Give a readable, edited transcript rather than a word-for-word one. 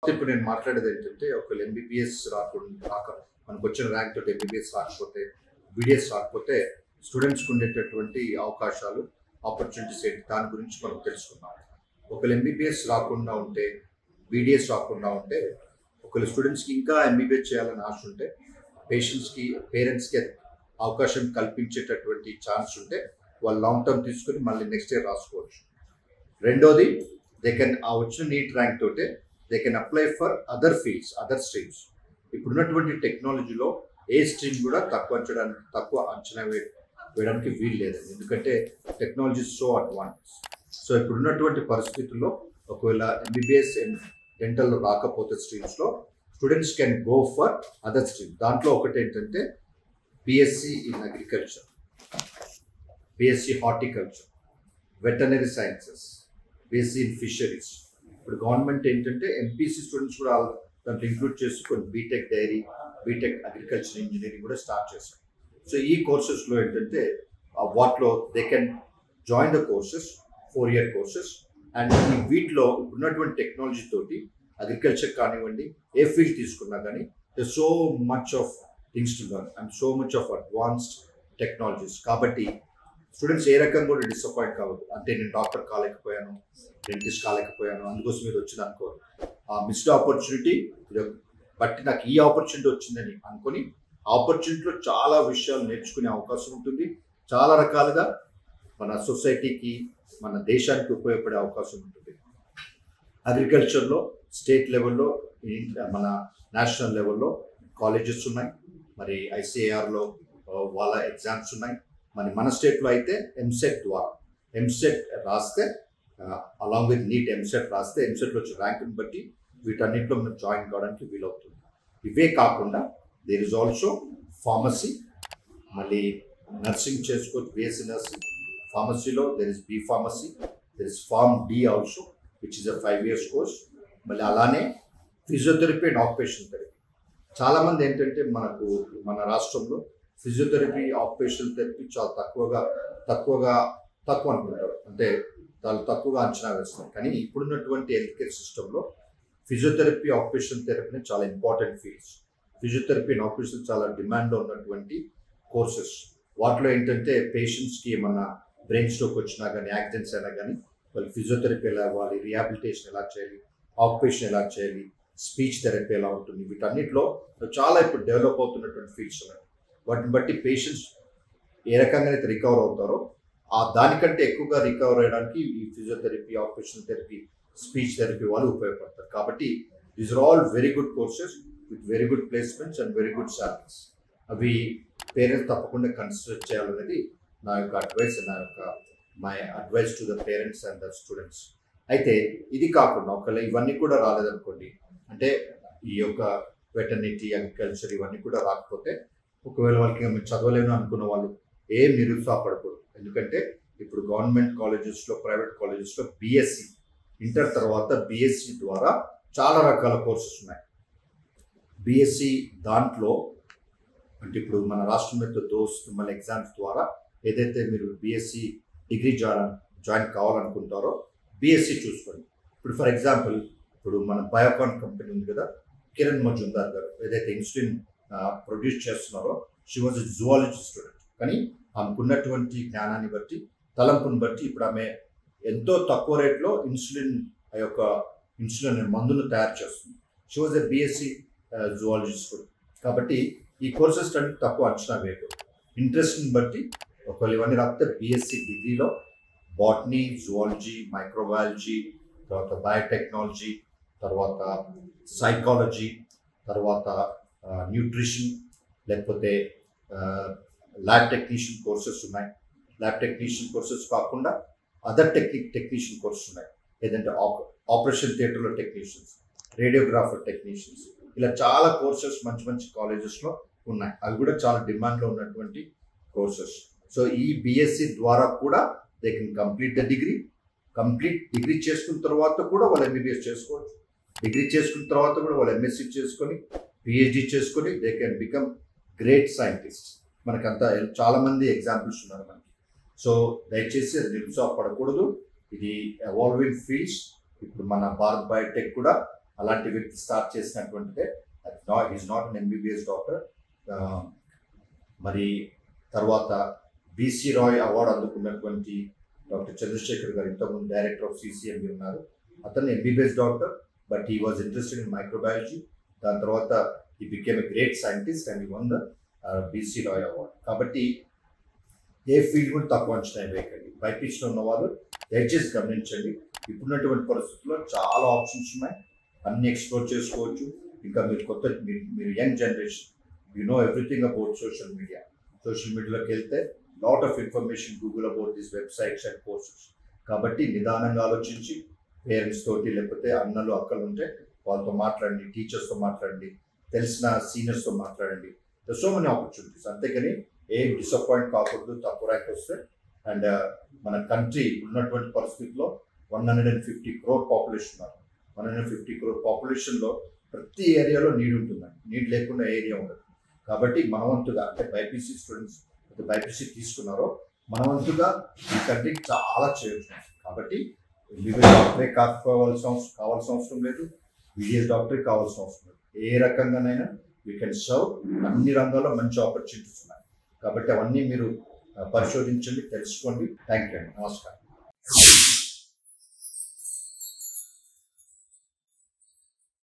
ఇప్పుడు నేను మాట్లాడేది ఏంటంటే ఒకవేళ ఎంబీబీఎస్ రాక మనకు వచ్చిన ర్యాంక్ తోటి ఎంబీబీఎస్ రాకపోతే బీడీఎస్ రాకపోతే స్టూడెంట్స్కి ఉండేటటువంటి అవకాశాలు ఆపర్చునిటీస్ ఏంటి దాని గురించి మనం తెలుసుకుందాం. ఒకవేళ ఎంబీబీఎస్ రాకుండా ఉంటే బీడీఎస్ రాకుండా ఉంటే ఒకవేళ స్టూడెంట్స్కి ఇంకా ఎంబీబీఎస్ చేయాలని ఆశ ఉంటే పేరెంట్స్కి అవకాశం కల్పించేటటువంటి ఛాన్స్ ఉంటే వాళ్ళు లాంగ్ టర్మ్ తీసుకుని మళ్ళీ నెక్స్ట్ ఇయర్ రాసుకోవచ్చు. రెండోది ఆ వచ్చిన నీట్ ర్యాంక్ తోటే they can apply for other fields, other streams. ఇప్పుడున్నటువంటి టెక్నాలజీలో ఏ స్ట్రీమ్ కూడా తక్కువ అంచనా వేయడానికి వీలు లేదు, ఎందుకంటే టెక్నాలజీ సో అడ్వాన్స్. సో ఇప్పుడున్నటువంటి పరిస్థితుల్లో ఒకవేళ ఎంబీబీఎస్ డెంటల్లో రాకపోతే స్ట్రీమ్స్లో students can go for other stream. దాంట్లో ఒకటి ఏంటంటే BSc in agriculture, BSc horticulture, veterinary sciences, BSc in fisheries. ఇప్పుడు గవర్నమెంట్ ఏంటంటే ఎంపీసీ స్టూడెంట్స్ కూడా దాంట్లో ఇంక్లూడ్ చేసుకొని BTech dairy, BTech agriculture engineering కూడా స్టార్ట్ చేశారు. సో ఈ కోర్సెస్లో ఏంటంటే వాటిలో they can join the courses, 4-year courses. And ఈ వీటిలో ఉన్నటువంటి టెక్నాలజీ తోటి అగ్రికల్చర్ కానివ్వండి, ఏ ఫీల్డ్ తీసుకున్నా కానీ the so much of things to learn and so much of advanced technologies. కాబట్టి స్టూడెంట్స్ ఏ రకంగా కూడా డిసప్పాయింట్ కావద్దు. అంటే నేను డాక్టర్ కాలేకపోయాను, డెంటిస్ట్ కాలేకపోయాను, అందుకోసం మీరు వచ్చింది అనుకోరు. ఆ మిస్డ్ ఆపర్చునిటీ బట్టి నాకు ఈ ఆపర్చునిటీ వచ్చిందని అనుకొని ఆపర్చునిటీలో చాలా విషయాలు నేర్చుకునే అవకాశం ఉంటుంది. చాలా రకాలుగా మన సొసైటీకి, మన దేశానికి ఉపయోగపడే అవకాశం ఉంటుంది. అగ్రికల్చర్లో స్టేట్ లెవెల్లో, మన నేషనల్ లెవెల్లో కాలేజెస్ ఉన్నాయి. మరి ఐసీఏఆర్లో వాళ్ళ ఎగ్జామ్స్ ఉన్నాయి. మన స్టేట్లో అయితే ఎంసెట్ రాస్తే అలాంగ్ విత్ నీట్ ఎంసెట్ రాస్తే ఎంసెట్లో వచ్చే ర్యాంక్ని బట్టి వీటన్నిటిలో మనం జాయిన్ కావడానికి వీలవుతుంది. ఇవే కాకుండా దేర్ ఇస్ ఆల్సో ఫార్మసీ, మళ్ళీ నర్సింగ్ చేసుకోవచ్చు, బీఎస్సీ నర్సింగ్. ఫార్మసీలో there is B pharmacy, there is Pharm D also which is a 5 years course. మళ్ళీ అలానే ఫిజియోథెరపీ అండ్ ఆక్యుపేషనల్ థెరపీ. చాలామంది ఏంటంటే మన రాష్ట్రంలో ఫిజియోథెరపీ, ఆక్యుపేషనల్ థెరపీ చాలా తక్కువ అనుకుంటారు, అంటే చాలా తక్కువగా అంచనా వేస్తారు. కానీ ఇప్పుడున్నటువంటి హెల్త్ కేర్ సిస్టంలో ఫిజియోథెరపీ, ఆక్యుపేషనల్ థెరపీ చాలా important fields. Physiotherapy and occupation చాలా డిమాండ్లో ఉన్నటువంటి కోర్సెస్. వాటిలో ఏంటంటే పేషెంట్స్కి ఏమన్నా బ్రెయిన్ స్ట్రోక్ వచ్చినా కానీ, యాక్సిడెంట్స్ అయినా కానీ వాళ్ళు ఫిజియోథెరపీ ఎలా ఇవ్వాలి, రిహాబిలిటేషన్ ఎలా చేయాలి, ఆక్యుపేషన్ ఎలా చేయాలి, స్పీచ్ థెరపీ ఎలా ఉంటుంది, వీటన్నిటిలో చాలా ఇప్పుడు డెవలప్ అవుతున్నటువంటి ఫీల్డ్స్ ఉన్నాయి. వాటిని బట్టి పేషెంట్స్ ఏ రకంగా అయితే రికవర్ అవుతారో దానికంటే ఎక్కువగా రికవర్ అయ్యడానికి ఈ physiotherapy, occupational therapy, speech therapy వాళ్ళు ఉపయోగపడతారు. కాబట్టి these are all very good courses with very good placements and very good salaries. అవి పేరెంట్స్ తప్పకుండా కన్సిడర్ చేయాలనేది నా యొక్క advice, my advice to the parents and the students. అయితే ఇది కాకుండా ఒకవేళ ఇవన్నీ కూడా రాలేదనుకోండి, అంటే ఈ యొక్క వెటర్నిటీ, అగ్రికల్చర్ ఇవన్నీ కూడా రాకపోతే ఒకవేళ వాళ్ళకి మేము చదవలేను అనుకున్న వాళ్ళు ఏం నిరుత్సాహపడకూడదు. ఎందుకంటే ఇప్పుడు గవర్నమెంట్ కాలేజెస్లో, ప్రైవేట్ కాలేజెస్లో బీఎస్సీ ఇంటర్ తర్వాత బీఎస్సీ ద్వారా చాలా రకాల కోర్సెస్ ఉన్నాయి. బీఎస్సీ దాంట్లో అంటే ఇప్పుడు మన రాష్ట్రం యొక్క మళ్ళీ ఎగ్జామ్స్ ద్వారా ఏదైతే మీరు బీఎస్సీ డిగ్రీ జాయిన్ కావాలనుకుంటారో బీఎస్సీ చూసుకోండి. ఇప్పుడు ఫర్ ఎగ్జాంపుల్ ఇప్పుడు మన బయోకాన్ కంపెనీ ఉంది కదా, కిరణ్ మజుందార్ గారు ఏదైతే ఇన్సులిన్ ప్రొడ్యూస్ చేస్తున్నారో, she was a zoology student. కానీ ఆమెకున్నటువంటి జ్ఞానాన్ని బట్టి, తలంపుని బట్టి ఇప్పుడు ఆమె ఎంతో తక్కువ రేట్లో ఇన్సులిన్ మందును తయారు చేస్తుంది. She was a BSc zoology student. కాబట్టి ఈ కోర్సెస్ అంటే తక్కువ అంచనా వేయకూడదు. ఇంట్రెస్ట్ని బట్టి ఒకవేళ ఇవన్నీ రాకపోతే బీఎస్సీ డిగ్రీలో బాటనీ, జువాలజీ, మైక్రోబయాలజీ, తర్వాత బయోటెక్నాలజీ, తర్వాత సైకాలజీ, తర్వాత న్యూట్రిషన్, లేకపోతే ల్యాబ్ టెక్నీషియన్ కోర్సెస్ ఉన్నాయి. ల్యాబ్ టెక్నీషియన్ కోర్సెస్ కాకుండా అదర్ టెక్నీషియన్ కోర్సెస్ ఉన్నాయి. ఏదంటే ఆపరేషన్ థియేటర్లో టెక్నీషియన్స్, రేడియోగ్రాఫర్ టెక్నీషియన్స్, ఇలా చాలా కోర్సెస్ మంచి కాలేజెస్లో ఉన్నాయి. అవి కూడా చాలా డిమాండ్లో ఉన్నటువంటి కోర్సెస్. సో ఈ బీఎస్సీ ద్వారా కూడా they can complete the degree చేసుకున్న తర్వాత కూడా వాళ్ళు ఎంబీబీఎస్ చేసుకోవచ్చు. డిగ్రీ చేసుకున్న తర్వాత కూడా వాళ్ళు ఎంఎస్సీ చేసుకొని, పిహెచ్డి చేసుకొని they can become great scientist. మనకంతా చాలామంది ఎగ్జాంపుల్స్ ఉన్నారు మనకి. సో దయచేసి నిరుత్సాహపడకూడదు. ఇది ఎవాల్వింగ్ ఫీల్డ్స్. ఇప్పుడు మన భారత్ బయోటెక్ కూడా అలాంటి వ్యక్తి స్టార్ట్ చేసినటువంటిదే. Is not an MBBS doctor. మరి తర్వాత బీసీ రాయ్ అవార్డు అందుకున్నటువంటి డాక్టర్ చంద్రశేఖర్ గారు ఇంతకుముందు డైరెక్టర్ ఆఫ్ సిసిఎంబి ఉన్నారు. అతను MBBS doctor, but he was interested in microbiology. దాని తర్వాత he became a great scientist and he won the BC Roy award. కాబట్టి ఏ ఫీల్డ్ కూడా తక్కువ అంచనా వేయకండి. బైపీసీలో ఉన్న వాళ్ళు దయచేసి గమనించండి. ఇప్పుడున్నటువంటి పరిస్థితుల్లో చాలా ఆప్షన్స్ ఉన్నాయి, అన్ని ఎక్స్ప్లోర్ చేసుకోవచ్చు. ఇంకా మీరు మీరు young generation, you know everything about social media. Social మీడియాలోకి వెళ్తే lot of information Google about these websites and courses. కాబట్టి నిదానంగా ఆలోచించి పేరెంట్స్ తోటి లేకపోతే అన్నలు అక్కలు ఉంటే వాళ్ళతో మాట్లాడండి, టీచర్స్తో మాట్లాడండి, తెలిసిన సీనియర్స్తో మాట్లాడండి. So many opportunities. అంతేకాని ఏం డిసప్పాయింట్ కాకూడదు తక్కువ ర్యాంక్ వస్తే. అండ్ మన కంట్రీ ఉన్నటువంటి పరిస్థితుల్లో 150 crore పాపులేషన్ ఉన్నారు. 150 crore పాపులేషన్లో ప్రతి ఏరియాలో నీడ్ ఉంటుందండి. నీడ్ లేకుండా ఏరియా ఉండదు. కాబట్టి మనవంతుగా అంటే బైపీసీ స్టూడెంట్స్ బైపీసీ తీసుకున్నారో మనవంతుగా ఈ కంట్రీకి చాలా చేయొచ్చు. కాబట్టి ఎంబీబీఎస్ డాక్టరే కావాల్సిన అవసరం లేదు, బీడీఎస్ డాక్టరే కావాల్సిన అవసరం లేదు. ఏ రకంగానైనా వీ కెన్ సర్వ్. అన్ని రంగాల్లో మంచి ఆపర్చునిటీస్ ఉన్నాయి. కాబట్టి అవన్నీ మీరు పరిశోధించండి, తెలుసుకోండి. థ్యాంక్ యూ అండి. నమస్కారం.